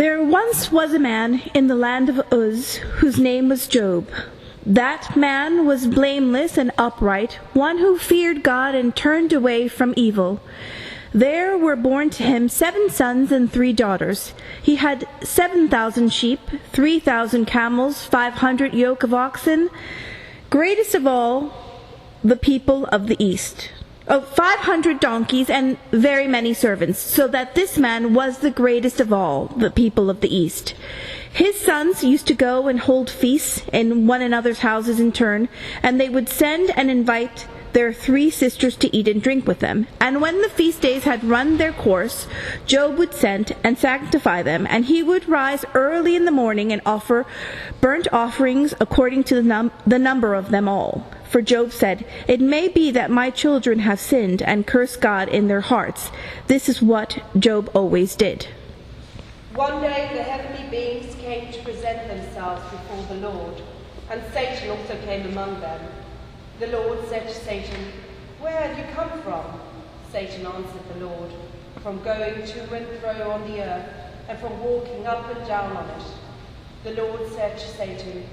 There once was a man in the land of Uz whose name was Job. That man was blameless and upright, one who feared God and turned away from evil. There were born to him 7 sons and 3 daughters. He had 7,000 sheep, 3,000 camels, 500 yoke of oxen, greatest of all the people of the East. 500 donkeys and very many servants, so that this man was the greatest of all the people of the East. His sons used to go and hold feasts in one another's houses in turn, and they would send and invite their 3 sisters to eat and drink with them. And when the feast days had run their course, Job would send and sanctify them, and he would rise early in the morning and offer burnt offerings according to the number of them all. For Job said, "It may be that my children have sinned and cursed God in their hearts." This is what Job always did. One day the heavenly beings came to present themselves before the Lord, and Satan also came among them. The Lord said to Satan, "Where have you come from?" Satan answered the Lord, "From going to and fro on the earth, and from walking up and down on it." The Lord said to Satan,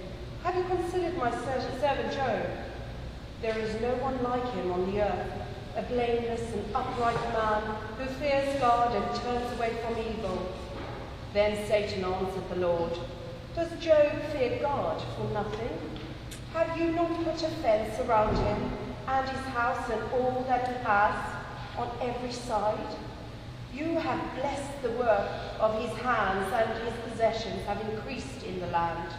"Have you considered my servant Job? There is no one like him on the earth, a blameless and upright man who fears God and turns away from evil." Then Satan answered the Lord, "Does Job fear God for nothing? Have you not put a fence around him and his house and all that he has on every side? You have blessed the work of his hands, and his possessions have increased in the land.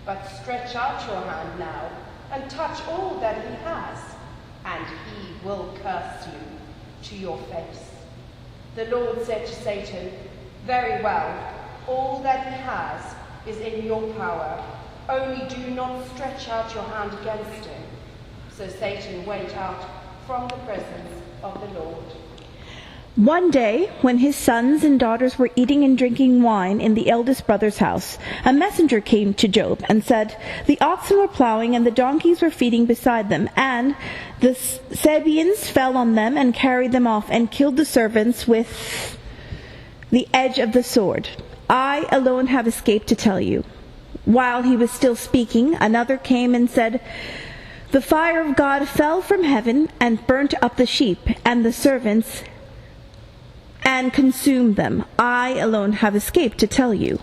But stretch out your hand now and touch all that he has, and he will curse you to your face." The Lord said to Satan, "Very well, all that he has is in your power. Only do not stretch out your hand against him." So Satan went out from the presence of the Lord. One day, when his sons and daughters were eating and drinking wine in the eldest brother's house, a messenger came to Job and said, "The oxen were plowing and the donkeys were feeding beside them, and the Sabeans fell on them and carried them off and killed the servants with the edge of the sword. I alone have escaped to tell you." While he was still speaking, another came and said, "The fire of God fell from heaven and burnt up the sheep and the servants and consumed them. I alone have escaped to tell you."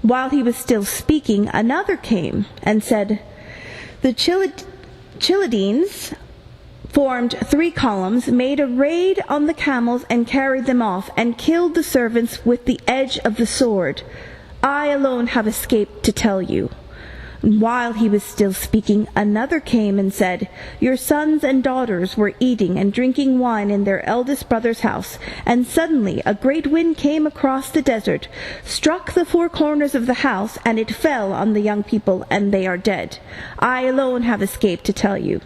While he was still speaking, another came and said, "The Chaldeans formed 3 columns, made a raid on the camels and carried them off, and killed the servants with the edge of the sword. I alone have escaped to tell you." While he was still speaking, another came and said, "Your sons and daughters were eating and drinking wine in their eldest brother's house, and suddenly a great wind came across the desert, struck the 4 corners of the house, and it fell on the young people, and they are dead. I alone have escaped to tell you."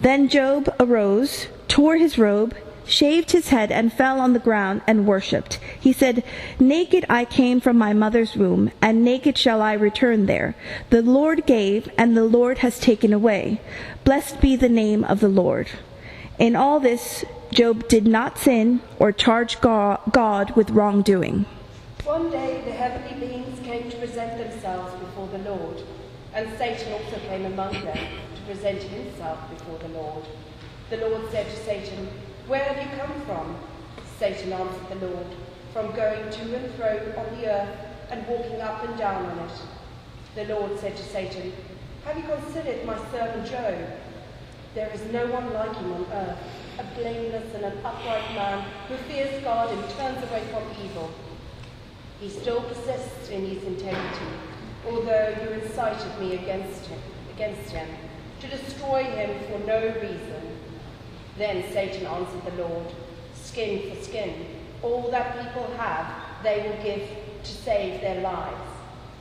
Then Job arose, tore his robe, shaved his head, and fell on the ground and worshipped. He said, "Naked I came from my mother's womb, and naked shall I return there. The Lord gave, and the Lord has taken away. Blessed be the name of the Lord." In all this, Job did not sin or charge God with wrongdoing. One day the heavenly beings came to present themselves before the Lord, and Satan also came among them to present himself before the Lord. The Lord said to Satan, "Where have you come from?" Satan answered the Lord, "From going to and fro on the earth and walking up and down on it." The Lord said to Satan, "Have you considered my servant Job? There is no one like him on earth, a blameless and an upright man who fears God and turns away from evil. He still persists in his integrity, although you incited me against him, to destroy him for no reason." Then Satan answered the Lord, "Skin for skin. All that people have, they will give to save their lives.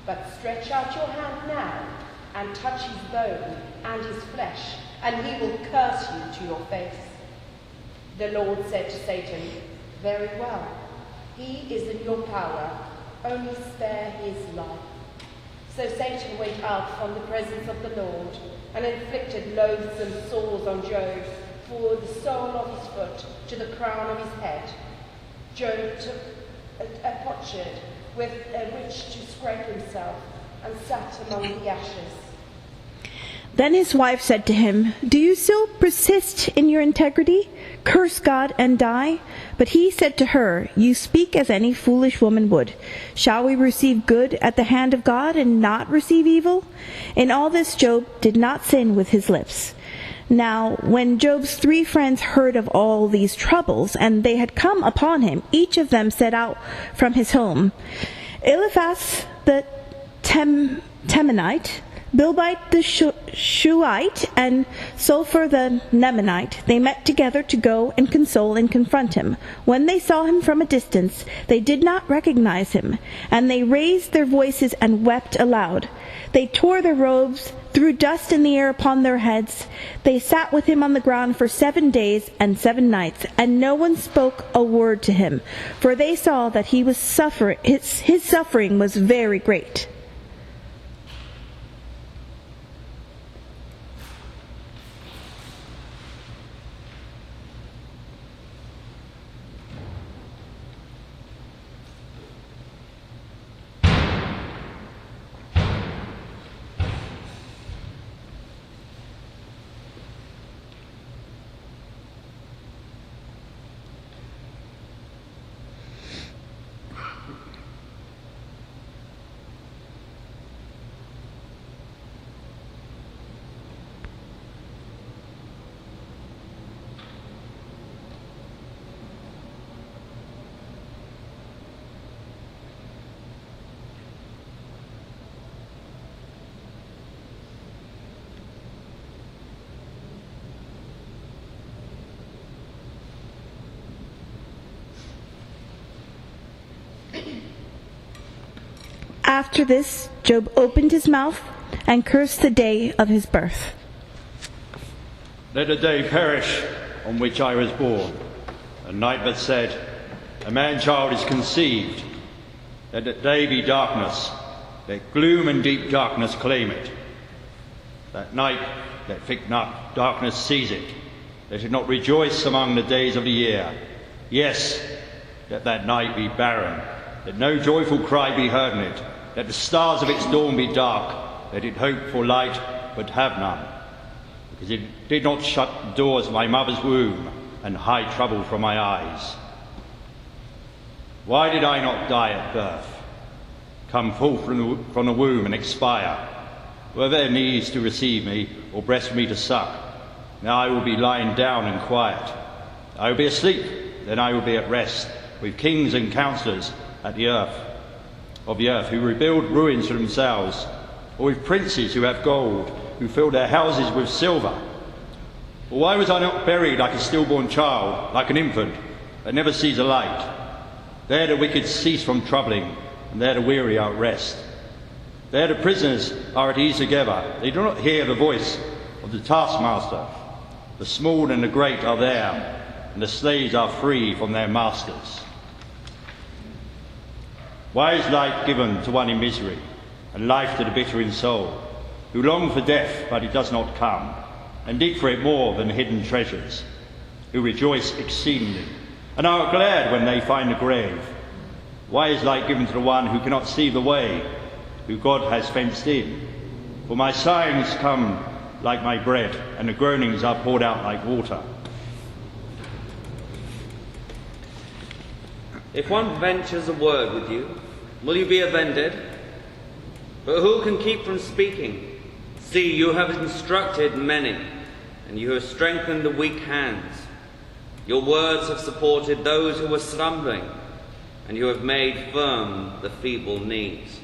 But stretch out your hand now and touch his bone and his flesh, and he will curse you to your face." The Lord said to Satan, "Very well. He is in your power. Only spare his life." So Satan went out from the presence of the Lord and inflicted loathsome sores on Job, for the sole of his foot to the crown of his head. Job took a potsherd with which to scrape himself, and sat among the ashes. Then his wife said to him, "Do you still persist in your integrity? Curse God and die." But he said to her, "You speak as any foolish woman would. Shall we receive good at the hand of God and not receive evil?" In all this Job did not sin with his lips. Now, when Job's 3 friends heard of all these troubles, and they had come upon him, each of them set out from his home. Eliphaz the Temanite, Bildad the Shuhite, and Sulphur the Nemanite, they met together to go and console and confront him. When they saw him from a distance, they did not recognize him, and they raised their voices and wept aloud. They tore their robes, threw dust in the air upon their heads. They sat with him on the ground for 7 days and 7 nights, and no one spoke a word to him, for they saw that he was his suffering was very great. After this, Job opened his mouth and cursed the day of his birth. Let a day perish on which I was born, a night that said, a man-child is conceived. Let that day be darkness, let gloom and deep darkness claim it. That night, let thick darkness seize it. Let it not rejoice among the days of the year. Yes, let that night be barren, let no joyful cry be heard in it. Let the stars of its dawn be dark, let it hope for light, but have none. Because it did not shut the doors of my mother's womb, and hide trouble from my eyes. Why did I not die at birth, come forth from the womb and expire? Were there knees to receive me, or breast for me to suck? Now I will be lying down and quiet. I will be asleep, then I will be at rest, with kings and counsellors of the earth, who rebuild ruins for themselves, or with princes who have gold, who fill their houses with silver. Or why was I not buried like a stillborn child, like an infant that never sees a light? There the wicked cease from troubling, and there the weary are at rest. There the prisoners are at ease together. They do not hear the voice of the taskmaster. The small and the great are there, and the slaves are free from their masters. Why is light given to one in misery, and life to the bitter in soul, who long for death, but it does not come, and dig for it more than hidden treasures, who rejoice exceedingly, and are glad when they find the grave? Why is light given to the one who cannot see the way, who God has fenced in? For my sighings come like my bread, and the groanings are poured out like water. If one ventures a word with you, will you be offended? But who can keep from speaking? See, you have instructed many, and you have strengthened the weak hands. Your words have supported those who were slumbering, and you have made firm the feeble knees.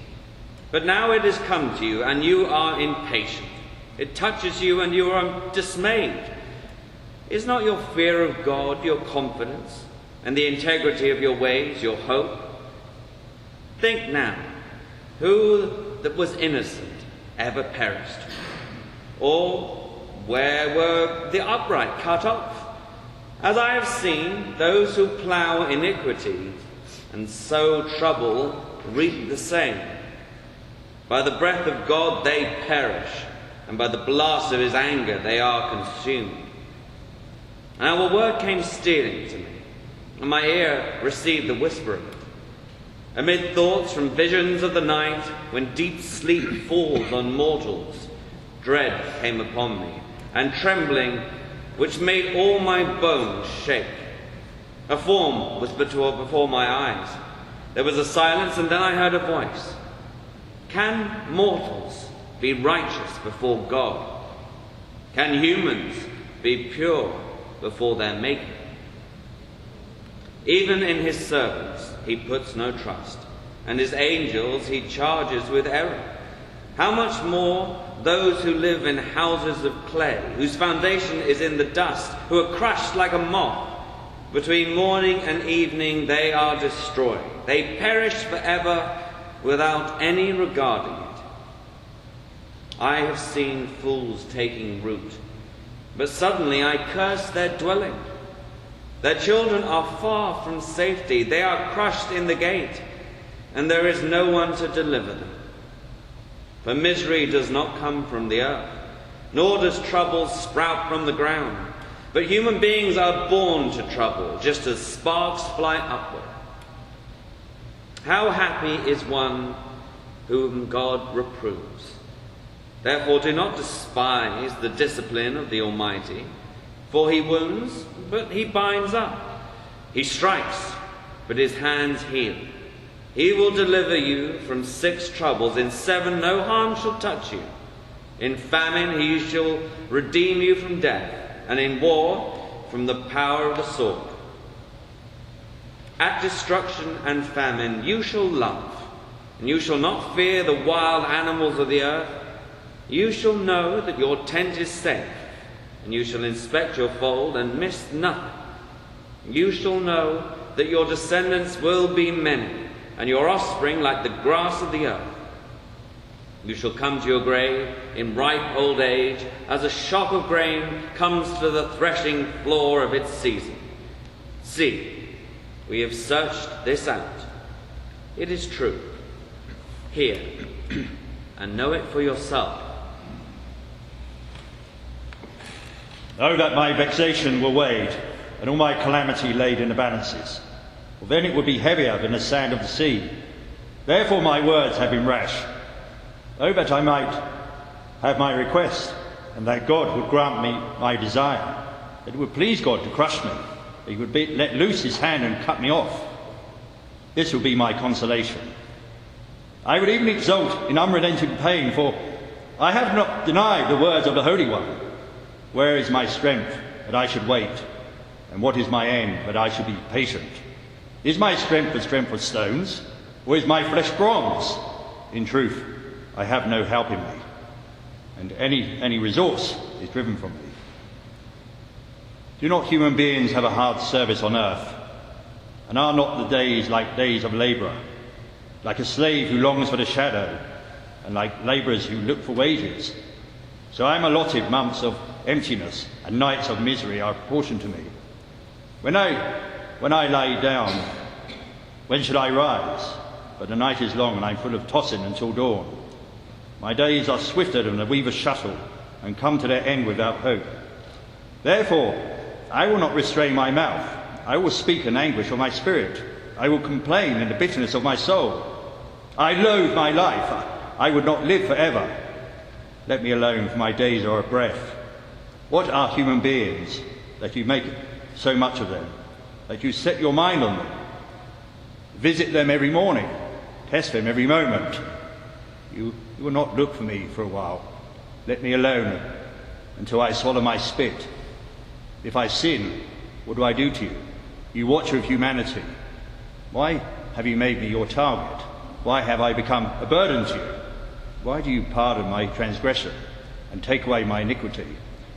But now it has come to you, and you are impatient. It touches you, and you are dismayed. Is not your fear of God your confidence, and the integrity of your ways your hope? Think now, who that was innocent ever perished? Or where were the upright cut off? As I have seen, those who plough iniquity and sow trouble reap the same. By the breath of God they perish, and by the blast of his anger they are consumed. Now a word came stealing to me, and my ear received the whisper of it. Amid thoughts from visions of the night, when deep sleep falls on mortals, dread came upon me, and trembling, which made all my bones shake. A form was before my eyes. There was a silence, and then I heard a voice. Can mortals be righteous before God? Can humans be pure before their Maker? Even in his servants he puts no trust, and his angels he charges with error. How much more those who live in houses of clay, whose foundation is in the dust, who are crushed like a moth. Between morning and evening they are destroyed. They perish forever without any regarding it. I have seen fools taking root, but suddenly I curse their dwelling. Their children are far from safety. They are crushed in the gate, and there is no one to deliver them. For misery does not come from the earth, nor does trouble sprout from the ground. But human beings are born to trouble, just as sparks fly upward. How happy is one whom God reproves. Therefore do not despise the discipline of the Almighty, for he wounds, but he binds up. He strikes, but his hands heal. He will deliver you from 6 troubles. In 7 no harm shall touch you. In famine he shall redeem you from death, and in war from the power of the sword. At destruction and famine you shall love, and you shall not fear the wild animals of the earth. You shall know that your tent is safe, and you shall inspect your fold and miss nothing. You shall know that your descendants will be many, and your offspring like the grass of the earth. You shall come to your grave in ripe old age, as a shock of grain comes to the threshing floor of its season. See, we have searched this out. It is true. Hear, and know it for yourself. Oh, that my vexation were weighed, and all my calamity laid in the balances, for then it would be heavier than the sand of the sea. Therefore my words have been rash. Oh, that I might have my request, and that God would grant me my desire, that it would please God to crush me, that he would let loose his hand and cut me off. This would be my consolation. I would even exult in unrelenting pain, for I have not denied the words of the Holy One. Where is my strength that I should wait? And what is my end that I should be patient? Is my strength the strength of stones, or is my flesh bronze? In truth, I have no help in me, and any resource is driven from me. Do not human beings have a hard service on earth? And are not the days like days of labourer, like a slave who longs for the shadow, and like labourers who look for wages? So I am allotted months of emptiness, and nights of misery are apportioned to me. When I lie down, when should I rise? But the night is long, and I am full of tossing until dawn. My days are swifter than the weaver's shuttle, and come to their end without hope. Therefore, I will not restrain my mouth. I will speak in anguish of my spirit. I will complain in the bitterness of my soul. I loathe my life. I would not live forever. Let me alone, for my days are a breath. What are human beings that you make so much of them, that you set your mind on them? Visit them every morning, test them every moment. You will not look for me for a while. Let me alone until I swallow my spit. If I sin, what do I do to you? You watcher of humanity. Why have you made me your target? Why have I become a burden to you? Why do you pardon my transgression and take away my iniquity?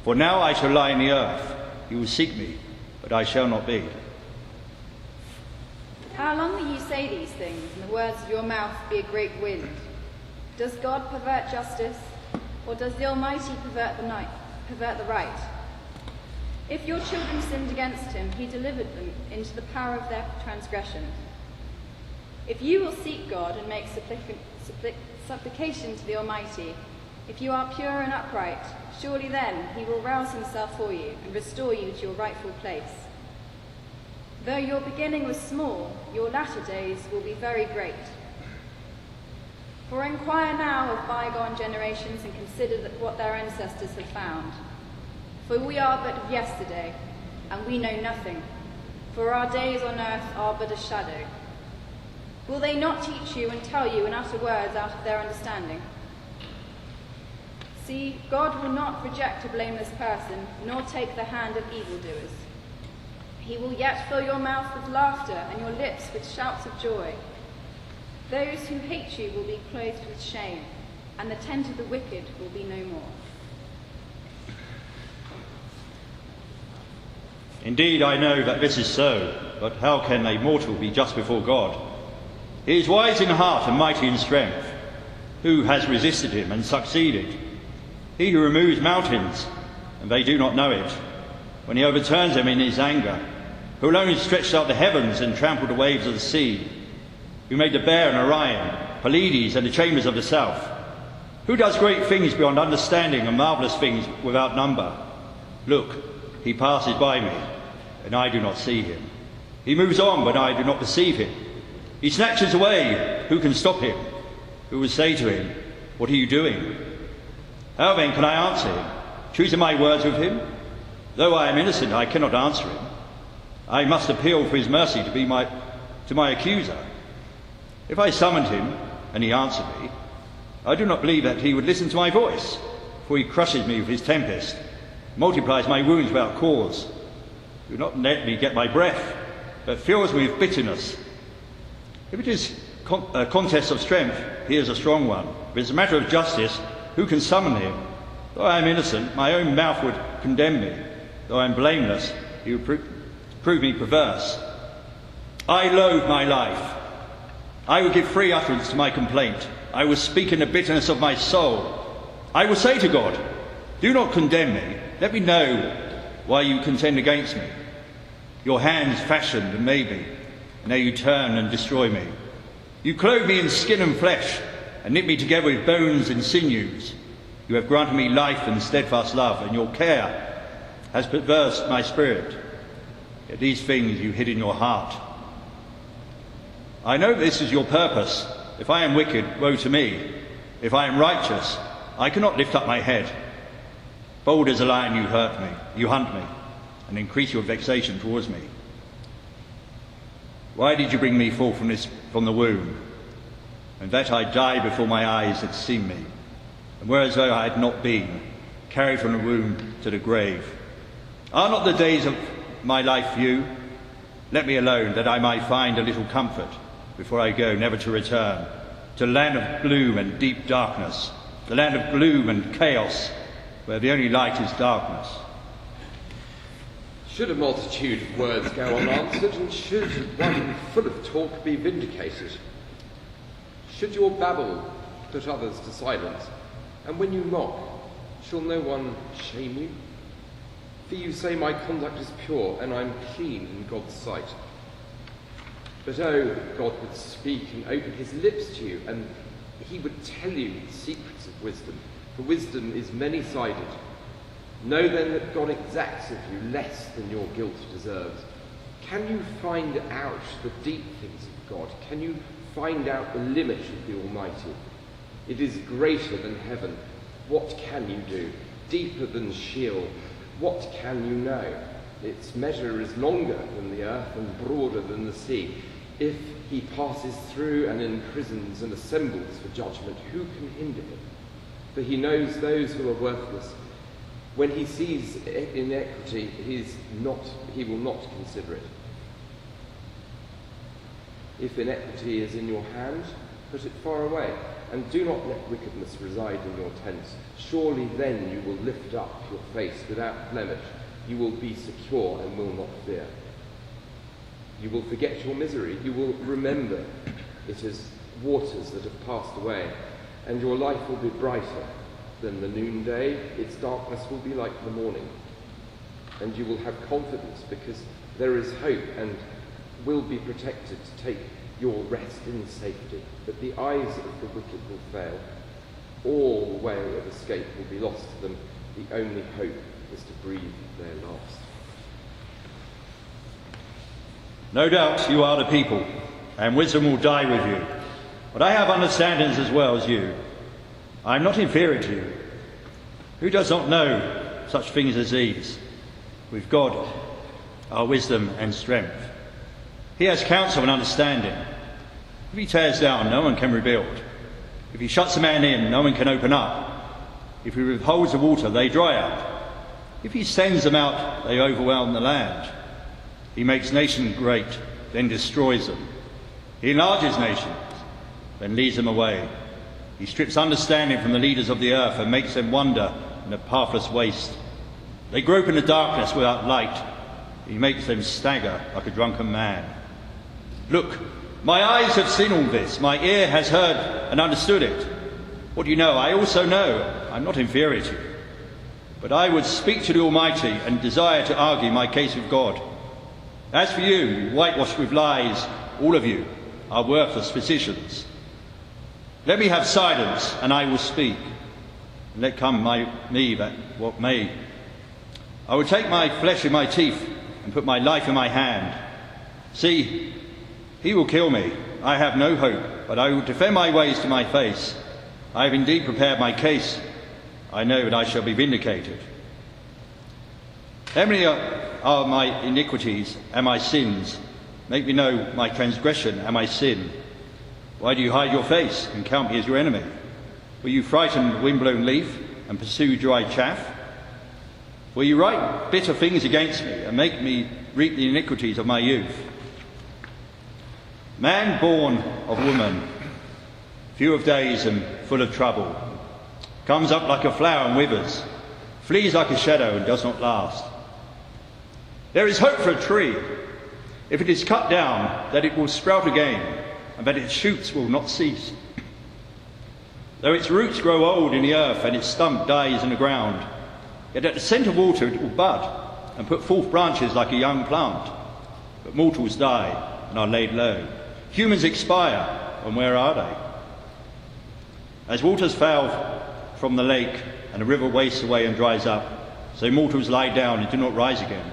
For now I shall lie in the earth. You will seek me, but I shall not be. How long will you say these things, and the words of your mouth be a great wind? Does God pervert justice, or does the Almighty pervert the right? If your children sinned against him, he delivered them into the power of their transgression. If you will seek God and make supplication to the Almighty, if you are pure and upright, surely then he will rouse himself for you and restore you to your rightful place. Though your beginning was small, your latter days will be very great. For inquire now of bygone generations and consider what their ancestors have found. For we are but of yesterday, and we know nothing, for our days on earth are but a shadow. Will they not teach you and tell you and utter words out of their understanding? See, God will not reject a blameless person, nor take the hand of evildoers. He will yet fill your mouth with laughter and your lips with shouts of joy. Those who hate you will be clothed with shame, and the tent of the wicked will be no more. Indeed, I know that this is so, but how can a mortal be just before God? He is wise in heart and mighty in strength. Who has resisted him and succeeded? He who removes mountains, and they do not know it, when he overturns them in his anger, who alone stretched out the heavens and trampled the waves of the sea, who made the bear and Orion, Pleiades and the chambers of the south, who does great things beyond understanding and marvellous things without number. Look, he passes by me, and I do not see him. He moves on, but I do not perceive him. He snatches away, who can stop him? Who will say to him, what are you doing? How then can I answer him, choosing my words with him? Though I am innocent, I cannot answer him. I must appeal for his mercy to my accuser. If I summoned him, and he answered me, I do not believe that he would listen to my voice, for he crushes me with his tempest, multiplies my wounds without cause. Do not let me get my breath, but fills me with bitterness. If it is a contest of strength, he is a strong one. If it is a matter of justice, who can summon him? Though I am innocent, my own mouth would condemn me. Though I am blameless, he would prove me perverse. I loathe my life. I will give free utterance to my complaint. I will speak in the bitterness of my soul. I will say to God, do not condemn me. Let me know why you contend against me. Your hands fashioned and made me, and now you turn and destroy me. You clothe me in skin and flesh, and knit me together with bones and sinews. You have granted me life and steadfast love, and your care has perversed my spirit. Yet these things you hid in your heart. I know this is your purpose. If I am wicked, woe to me. If I am righteous, I cannot lift up my head. Bold as a lion you hunt me, and increase your vexation towards me. Why did you bring me forth from the womb? And that I die before my eyes had seen me, and were as though I had not been, carried from the womb to the grave. Are not the days of my life few? Let me alone, that I might find a little comfort before I go, never to return, to the land of gloom and deep darkness, the land of gloom and chaos, where the only light is darkness. Should a multitude of words go unanswered, and should one full of talk be vindicated? Should your babble put others to silence, and when you mock, shall no one shame you? For you say my conduct is pure, and I'm clean in God's sight. But oh, God would speak and open his lips to you, and he would tell you the secrets of wisdom, for wisdom is many-sided. Know then that God exacts of you less than your guilt deserves. Can you find out the deep things of God? Can you find out the limit of the Almighty? It is greater than heaven. What can you do? Deeper than Sheol. What can you know? Its measure is longer than the earth and broader than the sea. If he passes through and imprisons and assembles for judgment, who can hinder him? For he knows those who are worthless. When he sees inequity, he will not consider it. If iniquity is in your hand, put it far away, and do not let wickedness reside in your tents. Surely then you will lift up your face without blemish. You will be secure and will not fear. You will forget your misery. You will remember it as waters that have passed away, and your life will be brighter than the noonday. Its darkness will be like the morning. And you will have confidence because there is hope and will be protected to take your rest in safety. But the eyes of the wicked will fail. All way of escape will be lost to them. The only hope is to breathe their last. No doubt you are the people, and wisdom will die with you. But I have understandings as well as you. I am not inferior to you. Who does not know such things as these? With God are wisdom and strength. He has counsel and understanding. If he tears down, no one can rebuild. If he shuts a man in, no one can open up. If he withholds the water, they dry up. If he sends them out, they overwhelm the land. He makes nations great, then destroys them. He enlarges nations, then leads them away. He strips understanding from the leaders of the earth and makes them wander in a pathless waste. They grope in the darkness without light. He makes them stagger like a drunken man. Look, my eyes have seen all this. My ear has heard and understood it. What do you know? I also know. I'm not inferior to you. But I would speak to the Almighty and desire to argue my case with God. As for you, whitewashed with lies, all of you are worthless physicians. Let me have silence, and I will speak. And let come me that what may. I will take my flesh in my teeth and put my life in my hand. See, he will kill me. I have no hope, but I will defend my ways to my face. I have indeed prepared my case. I know that I shall be vindicated. How many are my iniquities and my sins? Make me know my transgression and my sin. Why do you hide your face and count me as your enemy? Will you frighten the wind-blown leaf and pursue dry chaff? Will you write bitter things against me and make me reap the iniquities of my youth? Man born of woman, few of days and full of trouble, comes up like a flower and withers, flees like a shadow and does not last. There is hope for a tree. If it is cut down, that it will sprout again, and that its shoots will not cease. Though its roots grow old in the earth and its stump dies in the ground, yet at the scent of water it will bud and put forth branches like a young plant. But mortals die and are laid low. Humans expire, and where are they? As waters fail from the lake and the river wastes away and dries up, so mortals lie down and do not rise again,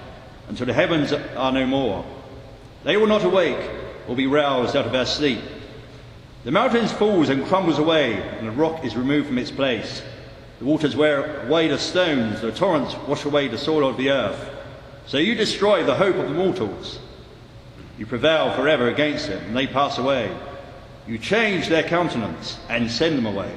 until the heavens are no more. They will not awake or be roused out of their sleep. The mountain falls and crumbles away, and the rock is removed from its place. The waters wear away the stones, the torrents wash away the soil of the earth. So you destroy the hope of the mortals. You prevail forever against them, and they pass away. You change their countenance and send them away.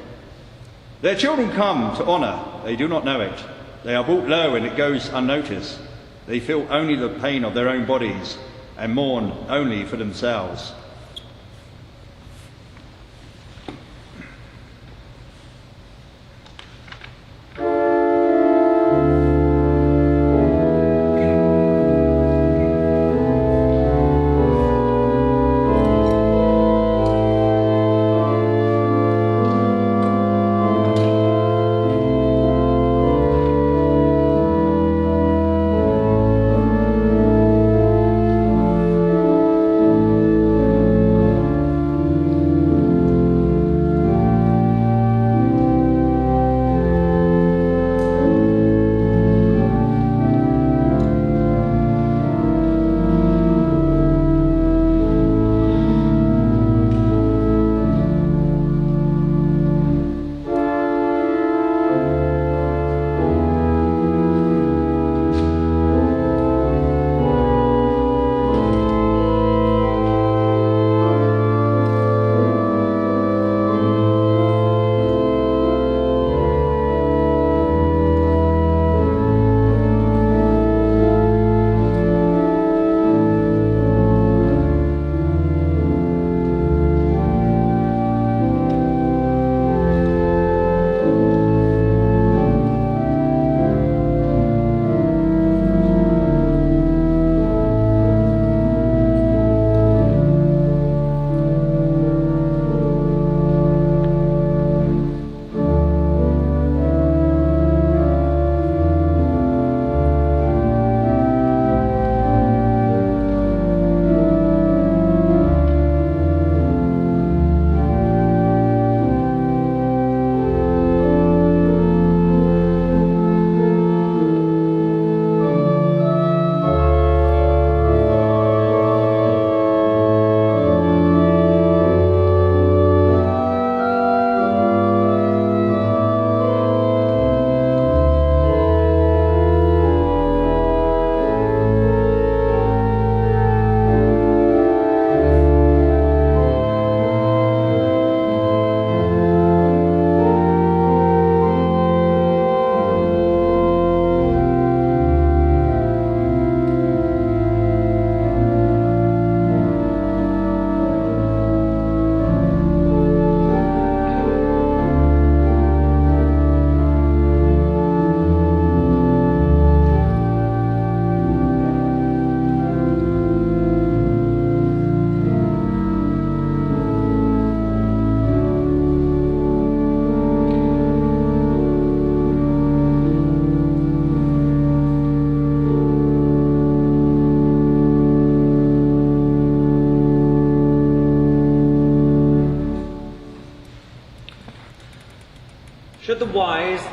Their children come to honour, they do not know it. They are brought low, and it goes unnoticed. They feel only the pain of their own bodies and mourn only for themselves.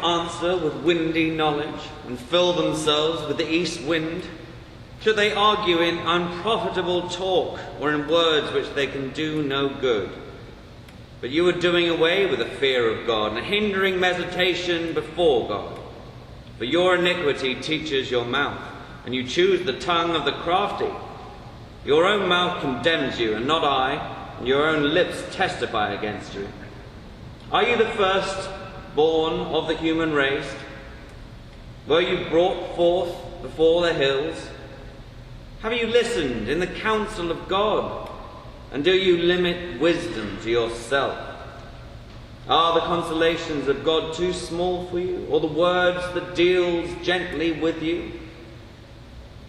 answer with windy knowledge and fill themselves with the east wind? Should they argue in unprofitable talk or in words which they can do no good? But you are doing away with the fear of God and hindering meditation before God. For your iniquity teaches your mouth, and you choose the tongue of the crafty. Your own mouth condemns you, and not I, and your own lips testify against you. Are you the first born of the human race? Were you brought forth before the hills? Have you listened in the counsel of God? And do you limit wisdom to yourself? Are the consolations of God too small for you, or the words that deals gently with you?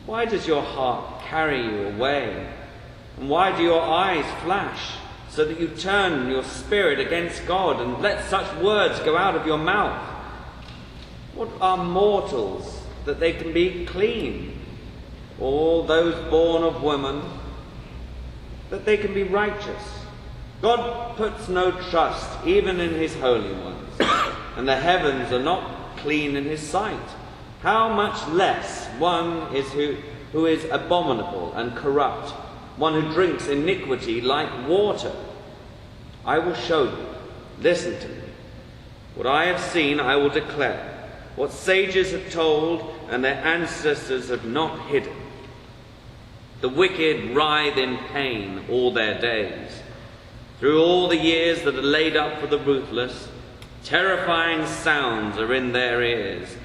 Why does your heart carry you away? And why do your eyes flash, so that you turn your spirit against God and let such words go out of your mouth? What are mortals that they can be clean? All those born of woman, that they can be righteous. God puts no trust even in his holy ones, and the heavens are not clean in his sight. How much less one is who is abominable and corrupt, one who drinks iniquity like water. I will show you, listen to me. What I have seen I will declare, what sages have told and their ancestors have not hidden. The wicked writhe in pain all their days. Through all the years that are laid up for the ruthless, terrifying sounds are in their ears.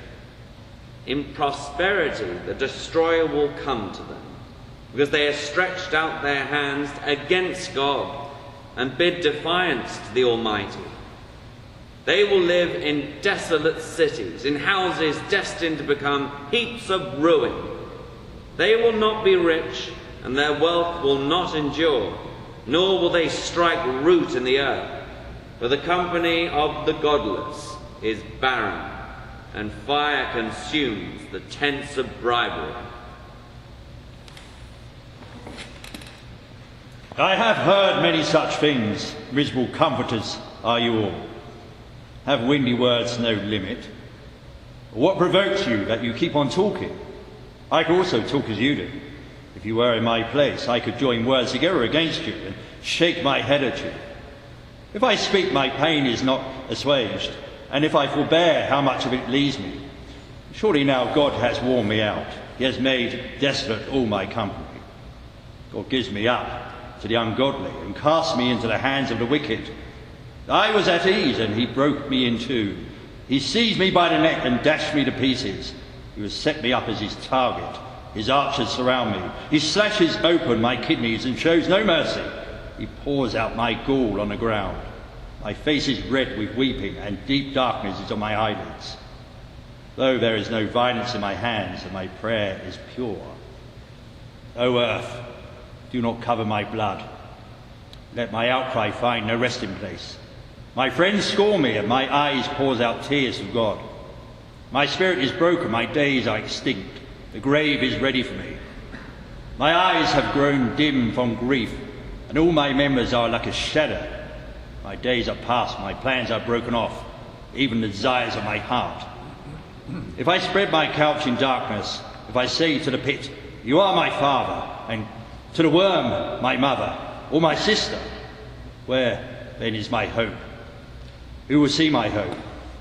In prosperity, the destroyer will come to them, because they have stretched out their hands against God and bid defiance to the Almighty. They will live in desolate cities, in houses destined to become heaps of ruin. They will not be rich, and their wealth will not endure, nor will they strike root in the earth. For the company of the godless is barren, and fire consumes the tents of bribery. I have heard many such things. Miserable comforters are you all. Have windy words no limit? What provokes you that you keep on talking? I could also talk as you do. If you were in my place, I could join words together against you and shake my head at you. If I speak, my pain is not assuaged, and if I forbear, how much of it leaves me? Surely now God has worn me out. He has made desolate all my company. God gives me up to the ungodly and casts me into the hands of the wicked. I was at ease, and he broke me in two. He seized me by the neck and dashed me to pieces. He has set me up as his target. His archers surround me. He slashes open my kidneys and shows no mercy. He pours out my gall on the ground. My face is red with weeping, and deep darkness is on my eyelids. Though there is no violence in my hands, and my prayer is pure. O earth, do not cover my blood. Let my outcry find no resting place. My friends scorn me, and my eyes pours out tears of God. My spirit is broken, my days are extinct. The grave is ready for me. My eyes have grown dim from grief, and all my members are like a shadow. My days are past, my plans are broken off, even the desires of my heart. If I spread my couch in darkness, if I say to the pit, you are my father, and to the worm, my mother, or my sister, where then is my hope? Who will see my hope?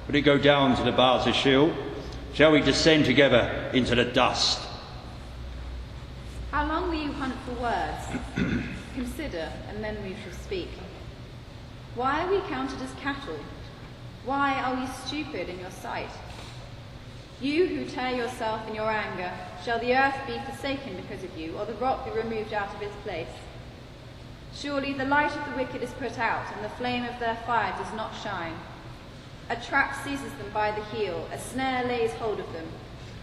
Will it go down to the bars of Sheol? Shall we descend together into the dust? How long will you hunt for words? Consider, and then we shall speak. Why are we counted as cattle? Why are we stupid in your sight? You who tear yourself in your anger, shall the earth be forsaken because of you, or the rock be removed out of its place? Surely the light of the wicked is put out, and the flame of their fire does not shine. A trap seizes them by the heel, a snare lays hold of them.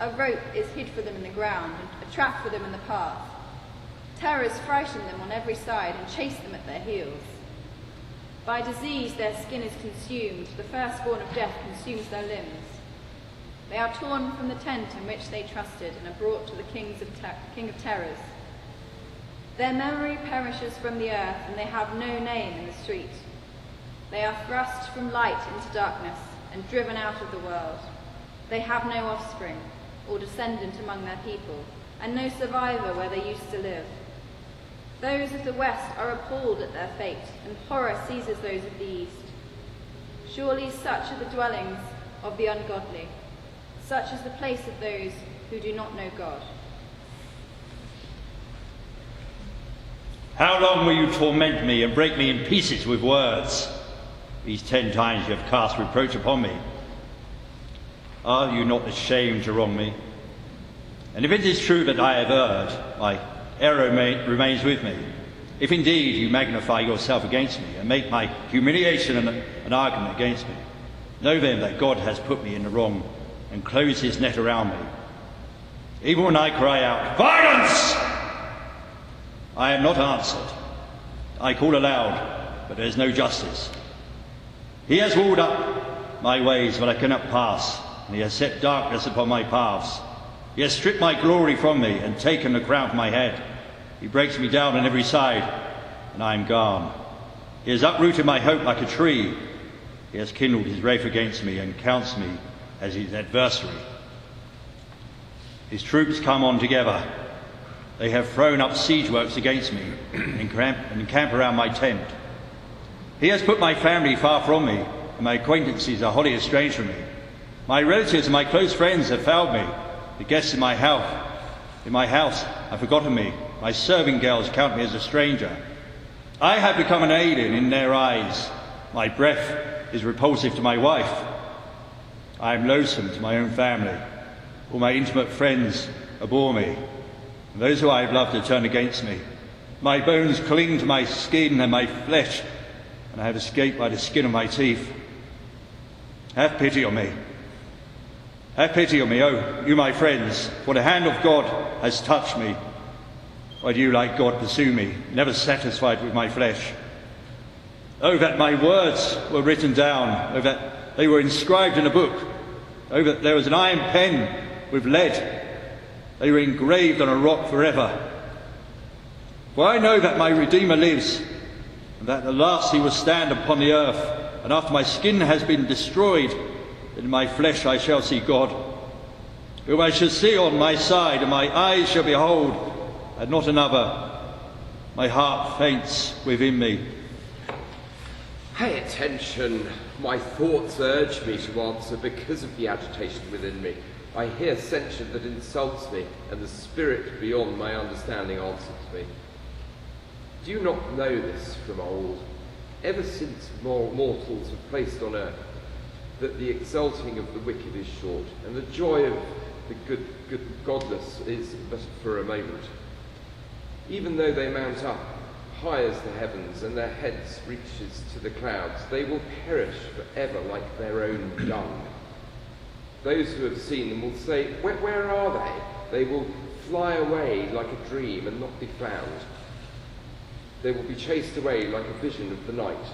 A rope is hid for them in the ground, and a trap for them in the path. Terrors frighten them on every side and chase them at their heels. By disease their skin is consumed, the firstborn of death consumes their limbs. They are torn from the tent in which they trusted and are brought to the King of terrors. Their memory perishes from the earth, and they have no name in the street. They are thrust from light into darkness, and driven out of the world. They have no offspring or descendant among their people, and no survivor where they used to live. Those of the west are appalled at their fate, and horror seizes those of the east. Surely such are the dwellings of the ungodly, such is the place of those who do not know God. How long will you torment me and break me in pieces with words? These 10 times you have cast reproach upon me. Are you not ashamed to wrong me? And if it is true that I have erred, my error remains with me. If indeed you magnify yourself against me and make my humiliation an argument against me, know then that God has put me in the wrong and closed his net around me. Even when I cry out, "Violence!" I am not answered. I call aloud, but there is no justice. He has walled up my ways, but I cannot pass, and he has set darkness upon my paths. He has stripped my glory from me and taken the crown from my head. He breaks me down on every side, and I am gone. He has uprooted my hope like a tree. He has kindled his wrath against me and counts me as his adversary. His troops come on together. They have thrown up siege works against me and camp around my tent. He has put my family far from me, and my acquaintances are wholly estranged from me. My relatives and my close friends have failed me. The guests in my house have forgotten me. My serving girls count me as a stranger. I have become an alien in their eyes. My breath is repulsive to my wife. I am loathsome to my own family. All my intimate friends abhor me. And those who I have loved have turned against me. My bones cling to my skin and my flesh, and I have escaped by the skin of my teeth. Have pity on me. Have pity on me, oh, you my friends, for the hand of God has touched me. Why do you, like God, pursue me, never satisfied with my flesh? Oh, that my words were written down, oh, that they were inscribed in a book, oh, that there was an iron pen with lead, they were engraved on a rock forever. For I know that my Redeemer lives, and that at last he will stand upon the earth, and after my skin has been destroyed, in my flesh I shall see God, whom I shall see on my side, and my eyes shall behold, and not another. My heart faints within me. Pay attention. My thoughts urge me to answer because of the agitation within me. I hear censure that insults me, and the spirit beyond my understanding answers me. Do you not know this from old? Ever since mortals were placed on earth, that the exulting of the wicked is short, and the joy of the godless is but for a moment. Even though they mount up high as the heavens, and their heads reaches to the clouds, they will perish forever like their own dung. Those who have seen them will say, where are they? They will fly away like a dream and not be found. They will be chased away like a vision of the night.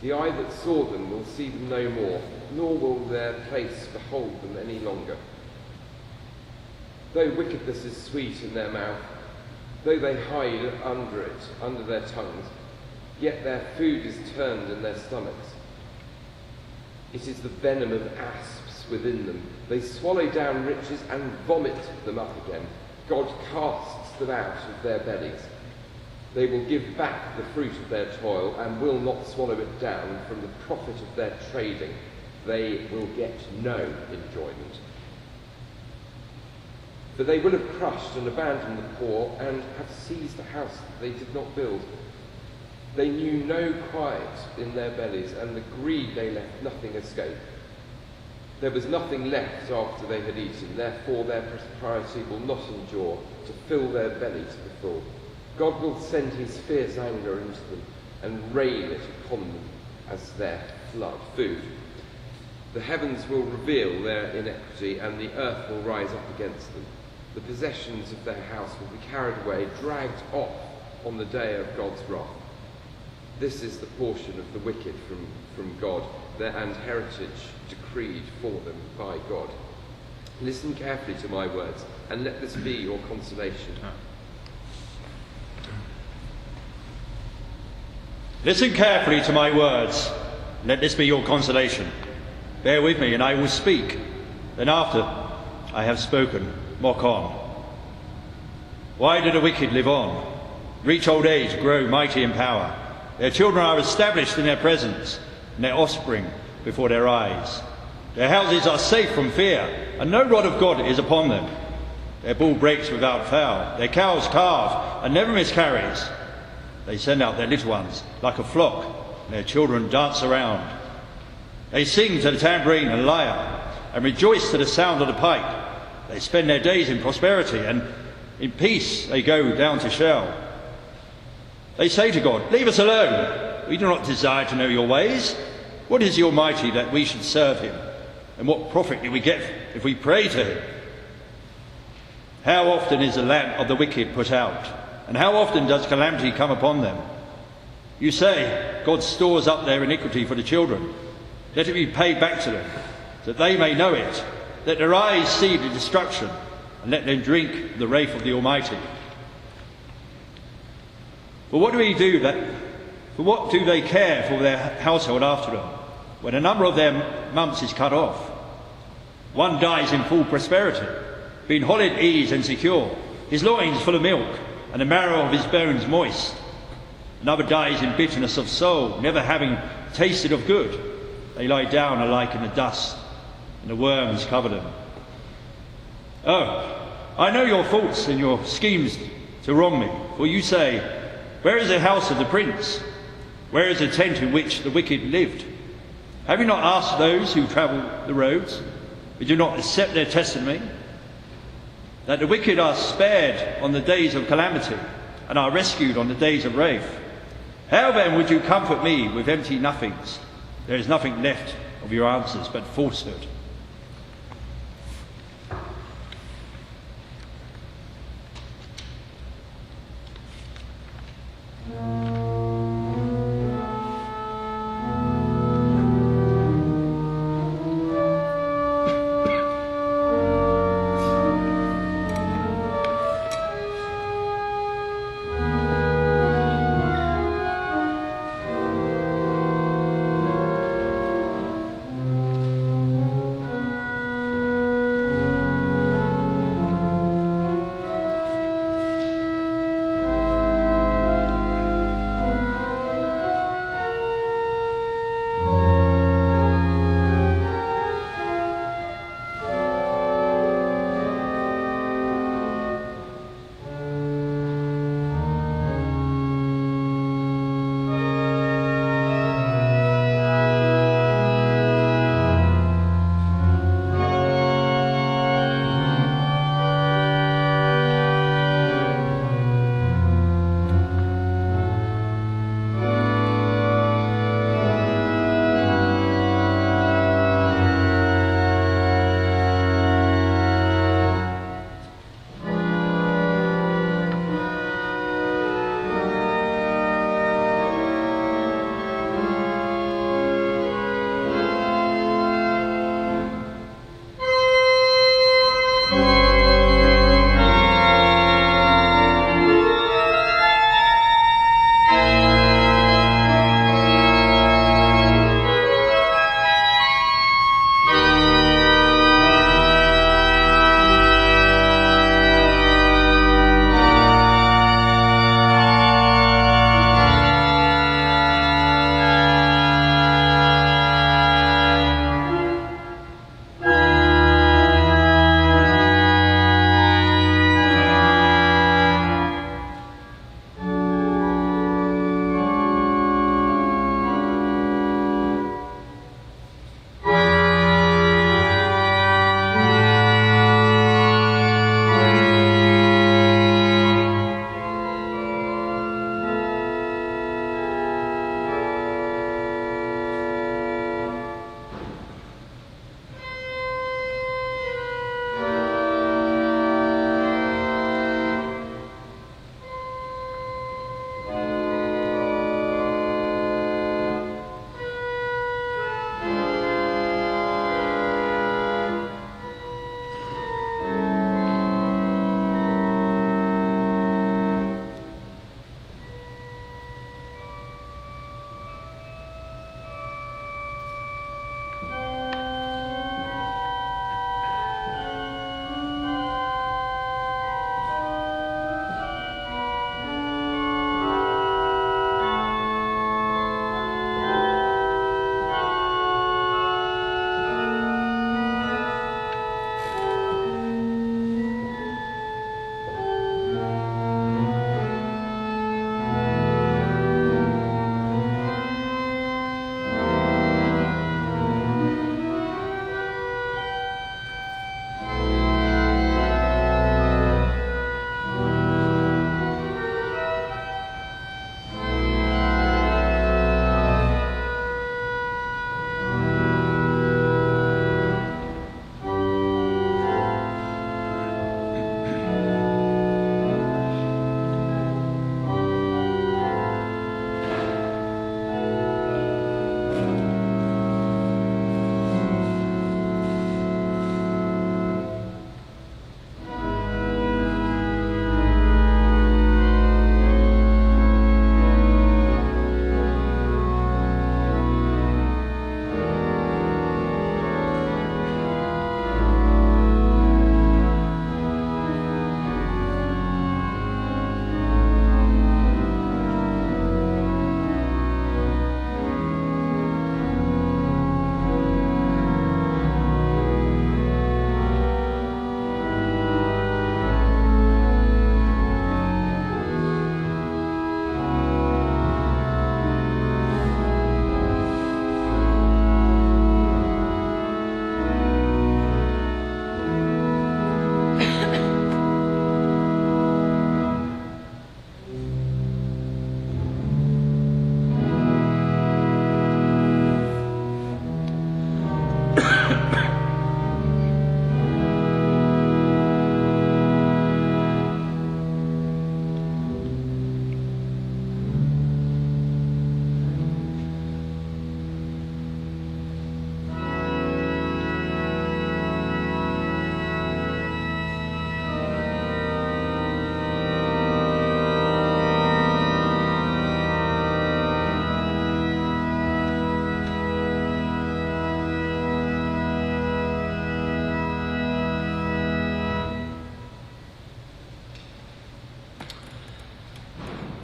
The eye that saw them will see them no more, nor will their place behold them any longer. Though wickedness is sweet in their mouth, though they hide under it, under their tongues, yet their food is turned in their stomachs. It is the venom of asps within them. They swallow down riches and vomit them up again. God casts them out of their bellies. They will give back the fruit of their toil and will not swallow it down. From the profit of their trading, they will get no enjoyment. For they will have crushed and abandoned the poor and have seized a house that they did not build. They knew no quiet in their bellies, and the greed they left nothing escape. There was nothing left after they had eaten, therefore their prosperity will not endure to fill their belly to the full. God will send his fierce anger into them and rain it upon them as their food. The heavens will reveal their iniquity, and the earth will rise up against them. The possessions of their house will be carried away, dragged off on the day of God's wrath. This is the portion of the wicked from God, and heritage decreed for them by God. Listen carefully to my words, and let this be your consolation. Listen carefully to my words. Let this be your consolation. Bear with me, and I will speak. Then after I have spoken, mock on. Why do the wicked live on? Reach old age, grow mighty in power. Their children are established in their presence, and their offspring before their eyes. Their houses are safe from fear, and no rod of God is upon them. Their bull breaks without fowl. Their cows calve and never miscarries. They send out their little ones like a flock, and their children dance around. They sing to the tambourine and lyre, and rejoice to the sound of the pipe. They spend their days in prosperity, and in peace they go down to Sheol. They say to God, leave us alone. We do not desire to know your ways. What is the Almighty that we should serve him? And what profit do we get if we pray to him? How often is the lamp of the wicked put out? And how often does calamity come upon them? You say, God stores up their iniquity for the children. Let it be paid back to them, that they may know it. Let their eyes see the destruction, and let them drink the wrath of the Almighty. But what do we do for what do they care for their household after them, when a number of their months is cut off? One dies in full prosperity, being whole at ease and secure, his loins full of milk, and the marrow of his bones moist. Another dies in bitterness of soul, never having tasted of good. They lie down alike in the dust, and the worms cover them. Oh, I know your thoughts and your schemes to wrong me, for you say, where is the house of the prince? Where is the tent in which the wicked lived? Have you not asked those who travel the roads? Did you not accept their testimony? That the wicked are spared on the days of calamity, and are rescued on the days of wrath. How then would you comfort me with empty nothings? There is nothing left of your answers but falsehood.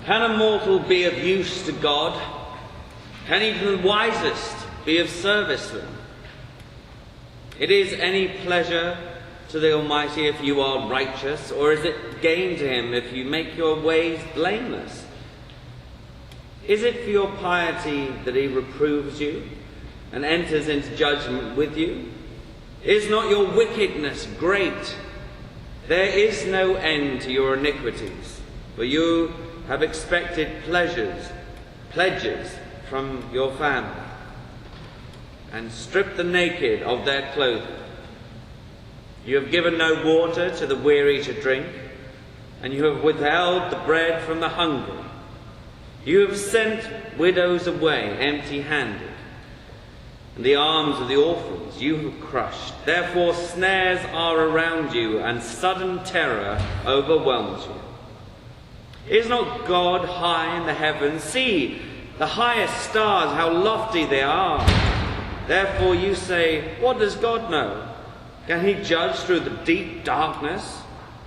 Can a mortal be of use to God? Can even the wisest be of service to him? It is any pleasure to the Almighty if you are righteous, or is it gain to him if you make your ways blameless? Is it for your piety that he reproves you and enters into judgment with you? Is not your wickedness great? There is no end to your iniquities, for you have expected pledges from your family, and stripped the naked of their clothing. You have given no water to the weary to drink, and you have withheld the bread from the hungry. You have sent widows away empty-handed, and the arms of the orphans you have crushed. Therefore snares are around you, and sudden terror overwhelms you. Is not God high in the heavens? See, the highest stars, how lofty they are. Therefore you say, what does God know? Can he judge through the deep darkness?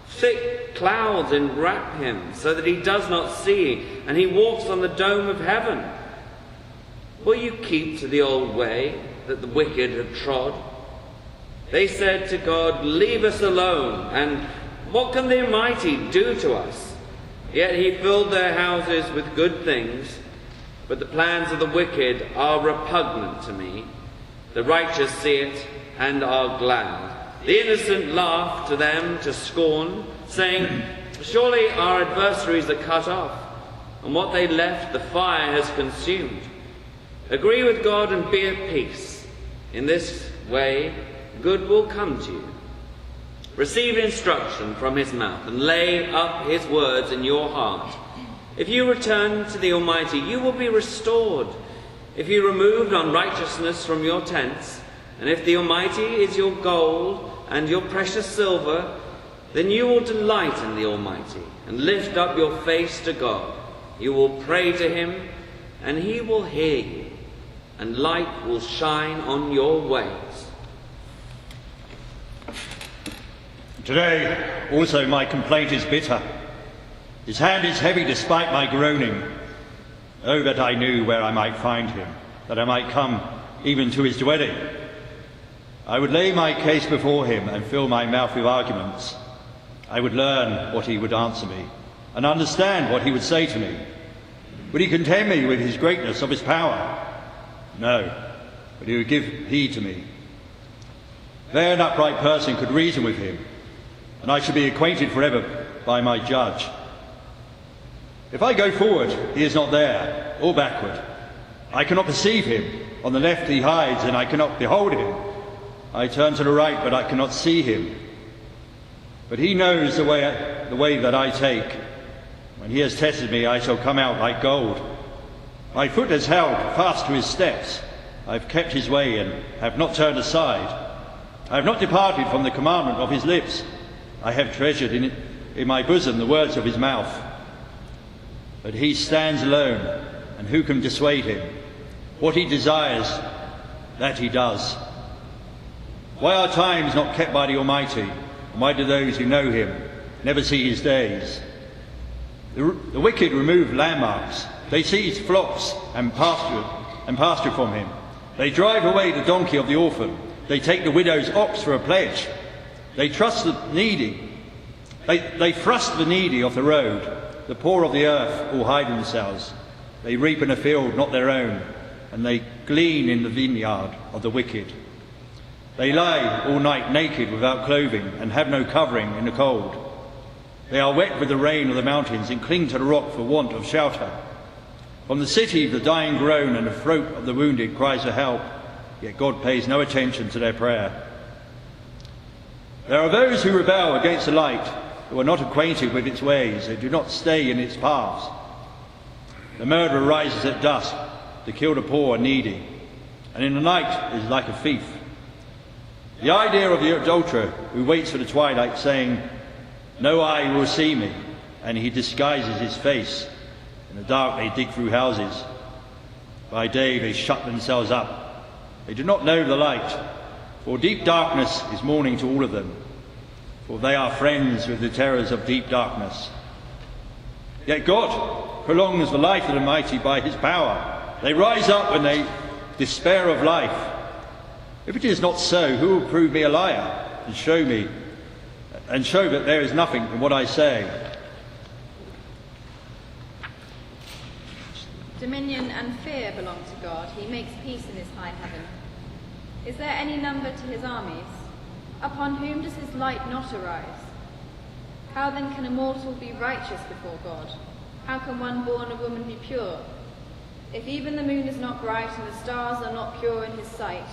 Thick clouds enwrap him, so that he does not see, and he walks on the dome of heaven. Will you keep to the old way that the wicked have trod? They said to God, leave us alone, and what can the Almighty do to us? Yet he filled their houses with good things, but the plans of the wicked are repugnant to me. The righteous see it and are glad. The innocent laugh to them to scorn, saying, surely our adversaries are cut off, and what they left the fire has consumed. Agree with God and be at peace. In this way, good will come to you. Receive instruction from his mouth, and lay up his words in your heart. If you return to the Almighty, you will be restored. If you removed unrighteousness from your tents, and if the Almighty is your gold and your precious silver, then you will delight in the Almighty, and lift up your face to God. You will pray to him, and he will hear you, and light will shine on your ways. Today also my complaint is bitter. His hand is heavy despite my groaning. Oh, that I knew where I might find him, that I might come even to his dwelling. I would lay my case before him and fill my mouth with arguments. I would learn what he would answer me and understand what he would say to me. Would he contemn me with his greatness of his power? No, but he would give heed to me. There an upright person could reason with him, and I should be acquainted forever by my judge. If I go forward, he is not there, or backward. I cannot perceive him. On the left he hides, and I cannot behold him. I turn to the right, but I cannot see him. But he knows the way that I take. When he has tested me, I shall come out like gold. My foot has held fast to his steps. I have kept his way and have not turned aside. I have not departed from the commandment of his lips. I have treasured in my bosom the words of his mouth. But he stands alone, and who can dissuade him? What he desires, that he does. Why are times not kept by the Almighty? And why do those who know him never see his days? The wicked remove landmarks. They seize flocks and pasture from him. They drive away the donkey of the orphan. They take the widow's ox for a pledge. They trust the needy. They thrust the needy off the road. The poor of the earth all hide themselves. They reap in a field not their own, and they glean in the vineyard of the wicked. They lie all night naked without clothing, and have no covering in the cold. They are wet with the rain of the mountains, and cling to the rock for want of shelter. From the city the dying groan, and the throat of the wounded cries for help, yet God pays no attention to their prayer. There are those who rebel against the light, who are not acquainted with its ways, who do not stay in its paths. The murderer rises at dusk to kill the poor and needy, and in the night is like a thief. The idea of the adulterer who waits for the twilight, saying, no eye will see me, and he disguises his face. In the dark they dig through houses. By day they shut themselves up. They do not know the light, for deep darkness is morning to all of them. For they are friends with the terrors of deep darkness. Yet God prolongs the life of the mighty by his power. They rise up when they despair of life. If it is not so, who will prove me a liar and show that there is nothing in what I say? Dominion and fear belong to God. He makes peace in his high heaven. Is there any number to his armies? Upon whom does his light not arise? How then can a mortal be righteous before God? How can one born of woman be pure? If even the moon is not bright and the stars are not pure in his sight,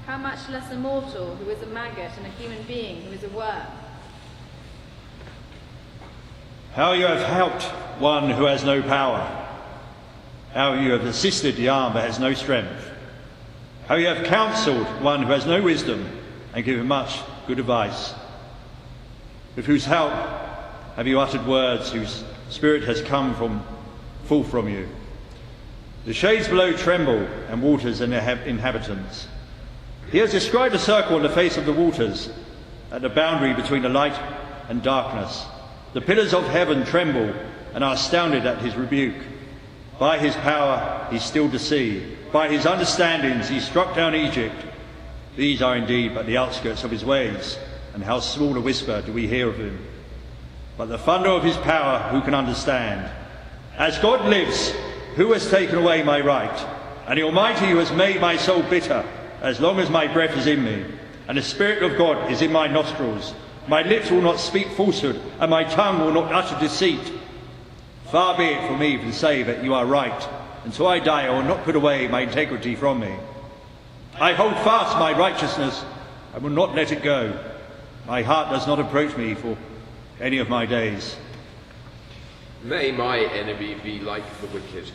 how much less a mortal who is a maggot and a human being who is a worm? How you have helped one who has no power. How you have assisted the arm that has no strength. How you have counselled one who has no wisdom and given much good advice. With whose help have you uttered words whose spirit has come full from you. The shades below tremble and waters and their inhabitants. He has described a circle on the face of the waters at the boundary between the light and darkness. The pillars of heaven tremble and are astounded at his rebuke. By his power he stilled the sea. By his understandings he struck down Egypt. These are indeed but the outskirts of his ways, and how small a whisper do we hear of him. But the thunder of his power who can understand? As God lives, who has taken away my right? And the Almighty who has made my soul bitter, as long as my breath is in me, and the Spirit of God is in my nostrils. My lips will not speak falsehood, and my tongue will not utter deceit. Far be it from me to say that you are right. Until I die, I will not put away my integrity from me. I hold fast my righteousness, I will not let it go. My heart does not approach me for any of my days. May my enemy be like the wicked,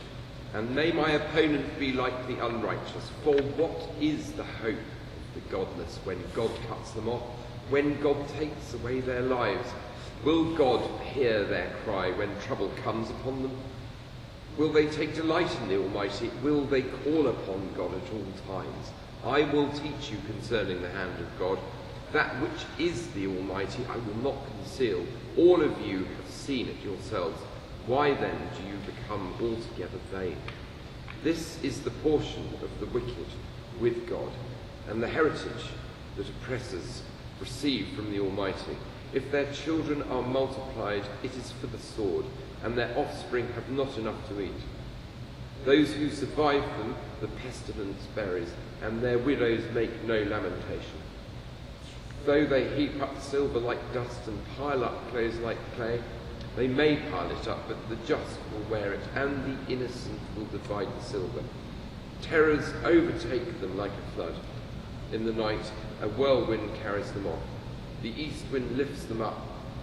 and may my opponent be like the unrighteous. For what is the hope of the godless when God cuts them off, when God takes away their lives? Will God hear their cry when trouble comes upon them? Will they take delight in the Almighty? Will they call upon God at all times? I will teach you concerning the hand of God. That which is the Almighty I will not conceal. All of you have seen it yourselves. Why then do you become altogether vain? This is the portion of the wicked with God, and the heritage that oppressors receive from the Almighty. If their children are multiplied, it is for the sword, and their offspring have not enough to eat. Those who survive them, the pestilence buries, and their widows make no lamentation. Though they heap up silver like dust and pile up clothes like clay, they may pile it up, but the just will wear it, and the innocent will divide the silver. Terrors overtake them like a flood. In the night, a whirlwind carries them off. The east wind lifts them up,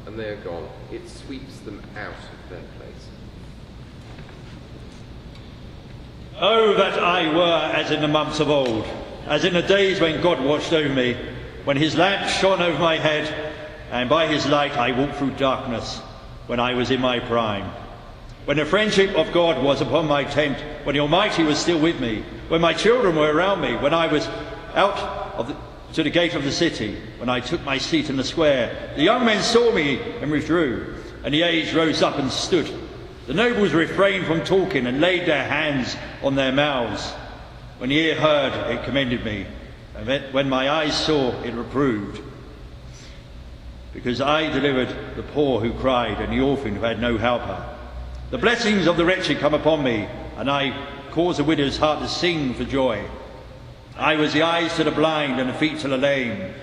and they are gone. It sweeps them out of their place. Oh, that I were as in the months of old, as in the days when God watched over me, when his lamp shone over my head, and by his light I walked through darkness, when I was in my prime. When the friendship of God was upon my tent, when the Almighty was still with me, when my children were around me, when I was out to the gate of the city, when I took my seat in the square, the young men saw me and withdrew, and the aged rose up and stood. The nobles refrained from talking and laid their hands on their mouths. When the ear heard, it commended me, and when my eyes saw, it reproved. Because I delivered the poor who cried and the orphan who had no helper. The blessings of the wretched come upon me, and I cause a widow's heart to sing for joy. I was the eyes to the blind and the feet to the lame.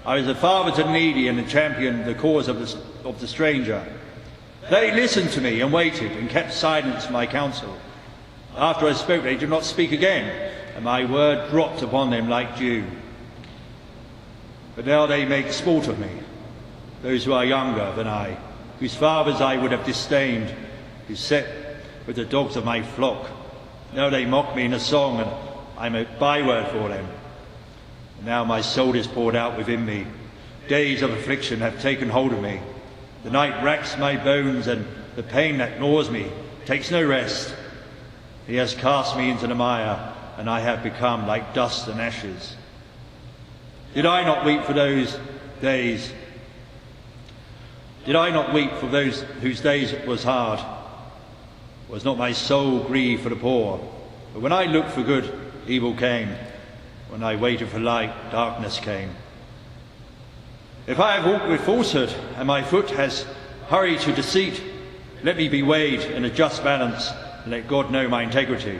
I was the father to the needy and the champion the cause of the stranger. They listened to me and waited and kept silence for my counsel. After I spoke, they did not speak again, and my word dropped upon them like dew. But now they make sport of me, those who are younger than I, whose fathers I would have disdained, who sat with the dogs of my flock. Now they mock me in a song, and I'm a byword for them. And now my soul is poured out within me. Days of affliction have taken hold of me. The night racks my bones, and the pain that gnaws me takes no rest. He has cast me into the mire, and I have become like dust and ashes. Did I not weep for those days? Did I not weep for those whose days was hard? Was not my soul grieved for the poor? But when I looked for good, evil came. When I waited for light, darkness came. If I have walked with falsehood, and my foot has hurried to deceit, let me be weighed in a just balance, and let God know my integrity.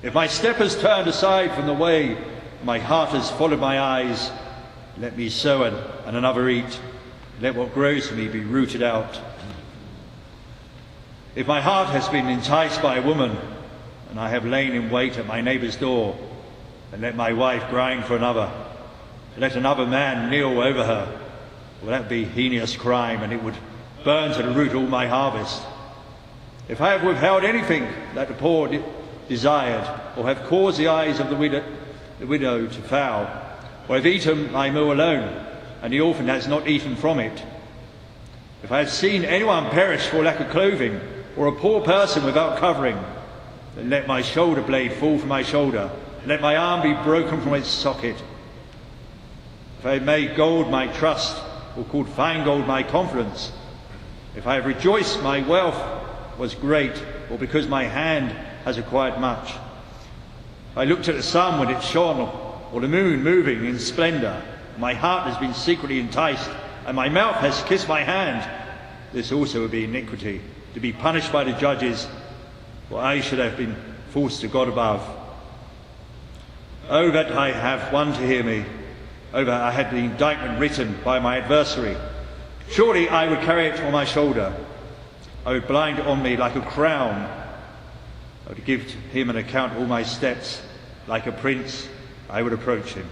If my step has turned aside from the way, my heart has followed my eyes, let me sow and another eat. Let what grows from me be rooted out. If my heart has been enticed by a woman, and I have lain in wait at my neighbour's door, and let my wife grind for another, let another man kneel over her, well, that be heinous crime, and it would burn to the root all my harvest. If I have withheld anything that the poor desired, or have caused the eyes of the widow to fail, or have eaten my meal alone, and the orphan has not eaten from it, if I have seen anyone perish for lack of clothing, or a poor person without covering, then let my shoulder blade fall from my shoulder, and let my arm be broken from its socket. If I have made gold my trust, or called fine gold my confidence, if I have rejoiced my wealth was great, or because my hand has acquired much, if I looked at the sun when it shone, or the moon moving in splendour, my heart has been secretly enticed, and my mouth has kissed my hand, this also would be iniquity, to be punished by the judges, for I should have been false to God above. Oh, that I have one to hear me. Oh, that I had the indictment written by my adversary. Surely I would carry it on my shoulder. I would bind it on me like a crown. I would give to him an account of all my steps. Like a prince, I would approach him.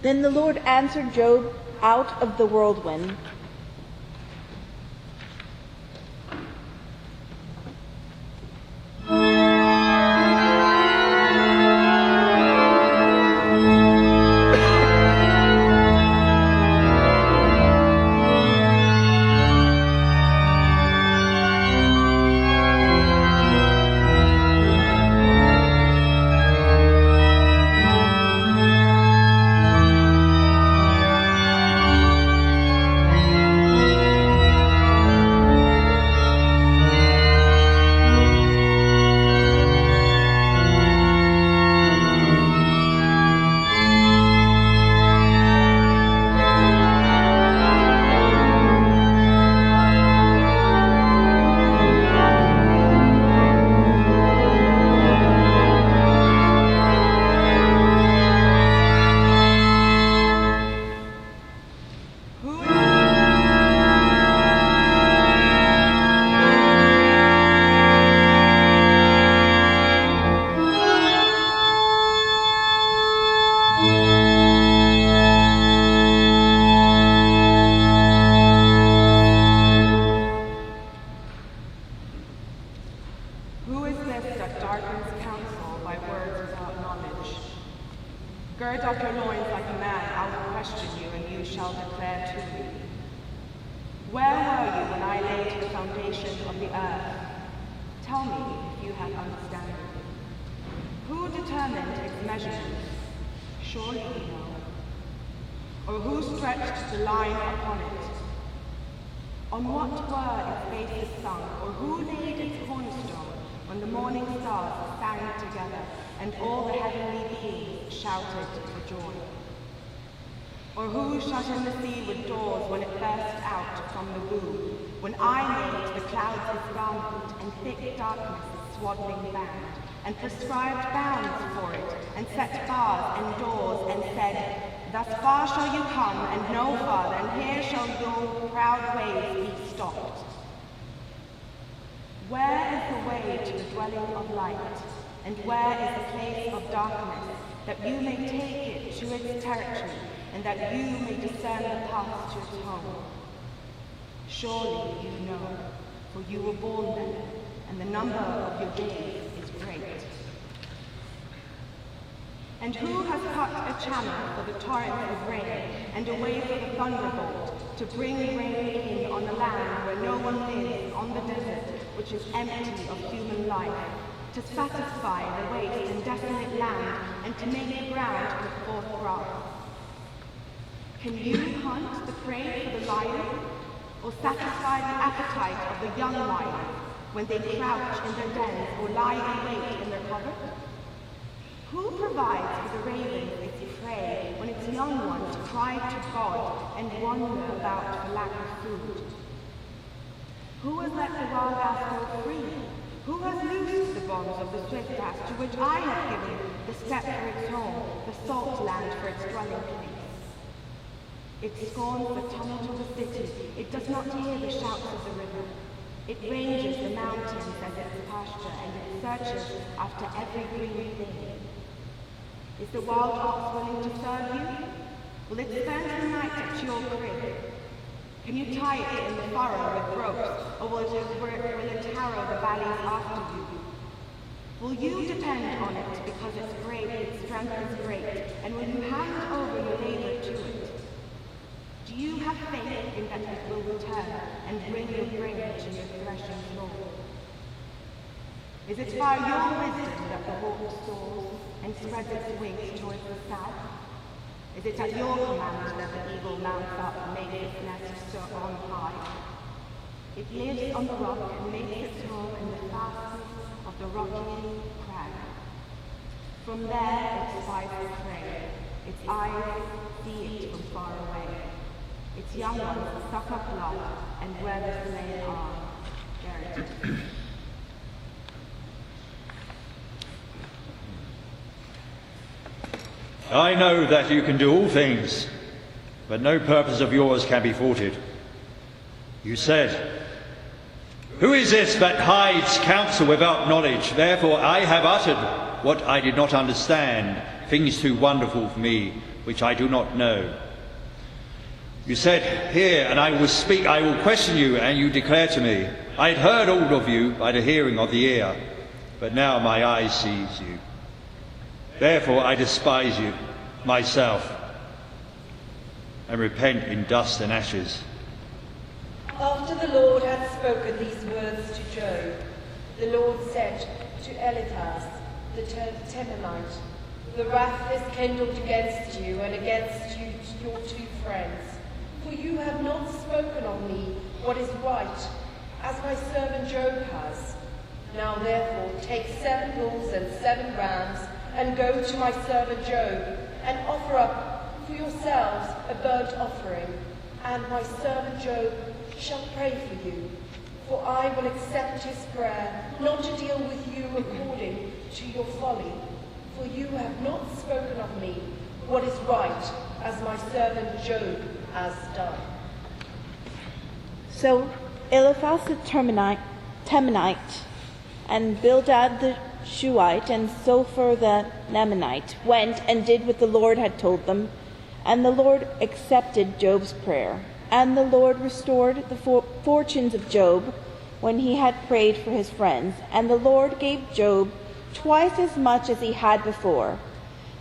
Then the Lord answered Job out of the whirlwind. Gird up your loins like a man, I will question you, and you shall declare to me. Where were you when I laid the foundation of the earth? Tell me if you have understanding. Who determined its measurements? Surely you know. Or who stretched the line upon it? On what were its bases sung, or who laid its cornerstone when the morning stars sang together, and all the heavenly beings shouted for joy? Or who shut in the sea with doors when it burst out from the womb, when I made the clouds its garment, and thick darkness its swaddling band, and prescribed bounds for it, and set bars and doors, and said, Thus far shall you come, and no farther, and here shall your proud ways be stopped. Where is the way to the dwelling of light, and where is the place of darkness, that you may take it to its territory, and that you may discern the path to its home? Surely you know, for you were born then, and the number of your days is great. And who has cut a channel for the torrent of rain, and a way for the thunderbolt, to bring rain in on the land where no one lives, on the desert, which is empty of human life, to satisfy the waste and desolate land, and to make the ground put forth grass? Can you hunt the prey for the lion, or satisfy the appetite of the young lions when they crouch in their dens or lie in wait in their covert? Who provides for the ravens its prey when its young ones cry to God and wander about for lack of food? Who has let the wild ass go free? Who has loosed the bonds of the swift ass, to which I have given the steppe for its home, the salt land for its dwelling place? It scorns the tumult of the city. It does not hear the shouts of the river. It ranges the mountains as its pasture, and it searches after every green thing. Is the wild ox willing to serve you? Will it spend the night at your crib? Can you tie it in the furrow with ropes, or will it harrow the valleys after you? Will you depend on it because its strength is great, and will you hand over your labor to it? Do you have faith in that it will return and bring your grain to your threshing floor? Is it by your wisdom that the hawk soars and spreads its wings towards the south? Is it at your command that the eagle mounts up and makes its nest soar on high? It lives on the rock and makes its home in the fastness of the rocky crag. From there it spies its prey. Its eyes see it from far away. Its young ones suck up blood, and where the slain are, there it is. I know that you can do all things, but no purpose of yours can be thwarted. You said, "Who is this that hides counsel without knowledge? Therefore I have uttered what I did not understand, things too wonderful for me, which I do not know." You said, "Hear, and I will speak, I will question you, and you declare to me." I had heard all of you by the hearing of the ear, but now my eye sees you. Therefore I despise you, myself, and repent in dust and ashes. After the Lord had spoken these words to Job, the Lord said to Eliphaz the Temanite, "The wrath is kindled against you and against you, your two friends, for you have not spoken of me what is right, as my servant Job has. Now therefore take 7 bulls and 7 rams, and go to my servant Job, and offer up for yourselves a burnt offering, and my servant Job shall pray for you. For I will accept his prayer, not to deal with you according to your folly, for you have not spoken of me what is right, as my servant Job has done." So Eliphaz the Temanite, and Bildad the Shuhite, and Zophar the Naamanite went and did what the Lord had told them, and the Lord accepted Job's prayer. And the Lord restored the fortunes of Job when he had prayed for his friends, and the Lord gave Job twice as much as he had before.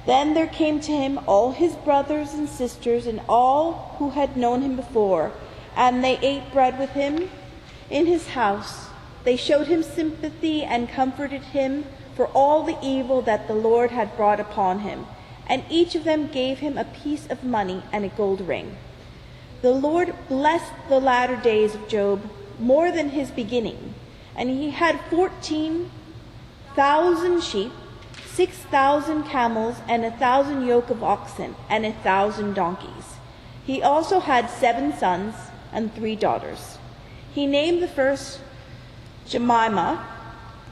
Then there came to him all his brothers and sisters and all who had known him before, and they ate bread with him in his house. They showed him sympathy and comforted him for all the evil that the Lord had brought upon him, and each of them gave him a piece of money and a gold ring. The Lord blessed the latter days of Job more than his beginning, and he had 14,000 sheep, 6,000 camels, and 1,000 yoke of oxen, and 1,000 donkeys. He also had 7 sons and 3 daughters. He named the first Jemimah,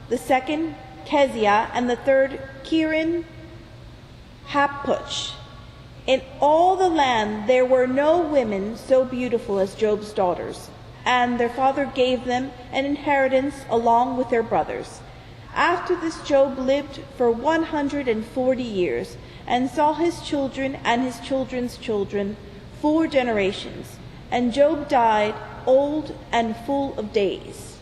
the second Keziah, and the third Kirin Hapuch. In all the land there were no women so beautiful as Job's daughters, and their father gave them an inheritance along with their brothers. After this Job lived for 140 years, and saw his children and his children's children 4 generations, and Job died old and full of days.